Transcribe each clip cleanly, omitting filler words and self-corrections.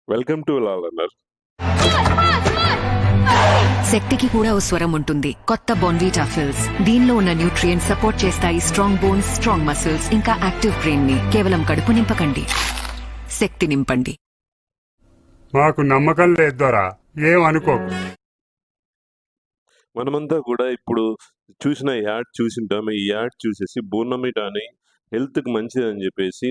Welcome to లాలన్నర్. శక్తికి కూడా ఓ స్వరం ఉంటుంది. కొత్త బోన్వీటా ఫిల్స్. దీనిలో ఉన్న న్యూట్రియంట్స్ సపోర్ట్ చేస్తాయి స్ట్రాంగ్ బోన్స్, స్ట్రాంగ్ మసిల్స్, ఇంకా యాక్టివ్ బ్రెయిన్ ని. కేవలం కడుపు నింపకండి, శక్తి నింపండి. మాకు నమ్మకం లేదు దొరా, ఏం అనుకోకు. మనమంతా కూడా ఇప్పుడు చూసిన యాడ్ చూసింటాం. ఈ యాడ్ చూసేసి బోర్నమీటా అని హెల్త్కి మంచిదని చెప్పేసి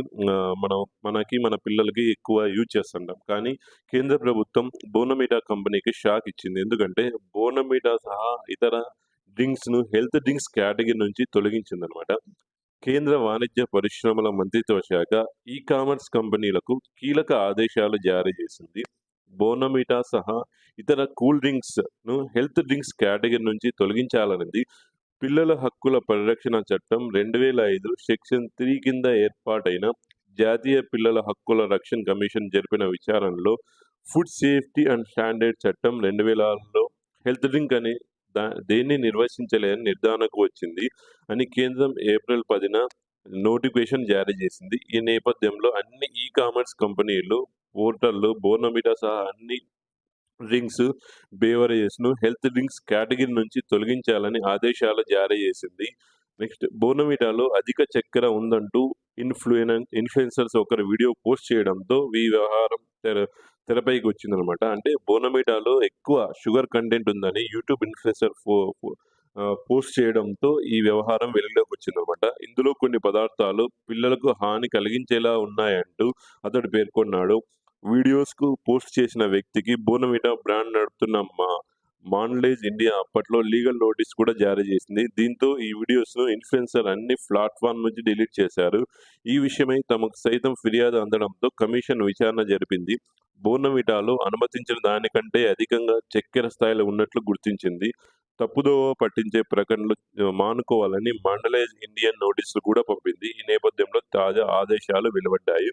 మన పిల్లలకి ఎక్కువ యూజ్ చేస్తుంటాం. కానీ కేంద్ర ప్రభుత్వం బోర్నమీటా కంపెనీకి షాక్ ఇచ్చింది. ఎందుకంటే బోర్నమీటా సహా ఇతర డ్రింక్స్ను హెల్త్ డ్రింక్స్ కేటగిరీ నుంచి తొలగించిందనమాట. కేంద్ర వాణిజ్య పరిశ్రమల మంత్రిత్వ శాఖ ఈ కామర్స్ కంపెనీలకు కీలక ఆదేశాలు జారీ చేసింది. బోర్నమీటా సహా ఇతర కూల్ డ్రింక్స్ను హెల్త్ డ్రింక్స్ కేటగిరీ నుంచి తొలగించాలన్నది పిల్లల హక్కుల పరిరక్షణ చట్టం 2005 సెక్షన్ 3 కింద ఏర్పాటైన జాతీయ పిల్లల హక్కుల రక్షణ కమిషన్ జరిపిన విచారణలో ఫుడ్ సేఫ్టీ అండ్ స్టాండర్డ్ చట్టం 2006లో హెల్త్ డ్రింక్ అని దేన్ని నిర్వచించలేని నిర్ధారణకు వచ్చింది అని కేంద్రం ఏప్రిల్ 10న నోటిఫికేషన్ జారీ చేసింది. ఈ నేపథ్యంలో అన్ని ఈ కామర్స్ కంపెనీలు పోర్టల్లో బోర్నమీటా సహా అన్ని డ్రింక్స్, బేవరేజెస్‌ను హెల్త్ డ్రింక్స్ కేటగిరీ నుంచి తొలగించాలని ఆదేశాలు జారీ చేసింది. నెక్స్ట్ బోర్నమీటాలో అధిక చక్కెర ఉందంటూ ఇన్‌ఫ్లుయెన్సర్స్ ఒకరు వీడియో పోస్ట్ చేయడంతో ఈ వ్యవహారం తెరపైకి వచ్చిందనమాట. అంటే బోర్నమీటాలో ఎక్కువ షుగర్ కంటెంట్ ఉందని యూట్యూబ్ ఇన్‌ఫ్లుయెన్సర్ పోస్ట్ చేయడంతో ఈ వ్యవహారం వెలుగులోకి వచ్చిందనమాట. ఇందులో కొన్ని పదార్థాలు పిల్లలకు హాని కలిగించేలా ఉన్నాయంటూ అతడు పేర్కొన్నాడు. వీడియోస్‌కు పోస్ట్ చేసిన వ్యక్తికి బోర్నమీటా బ్రాండ్ నడుపుతున్న మాన్డేజ్ ఇండియా అప్పట్లో లీగల్ నోటీస్ కూడా జారీ చేసింది. దీంతో ఈ వీడియోస్‌ను ఇన్‌ఫ్లుయెన్సర్ అన్ని ప్లాట్‌ఫామ్ నుంచి డిలీట్ చేశారు. ఈ విషయమై తమకు సైతం ఫిర్యాదు అందడంతో కమిషన్ విచారణ జరిపింది. బోర్నమీటాలో అనుమతించిన దానికంటే అధికంగా చక్కెర స్థాయిలు ఉన్నట్లు గుర్తించింది. తప్పుదోవ పట్టించే ప్రకటనలు మానుకోవాలని మాండలేజ్ ఇండియన్ నోటీసులు కూడా పంపింది. ఈ నేపథ్యంలో తాజా ఆదేశాలు వెలువడ్డాయి.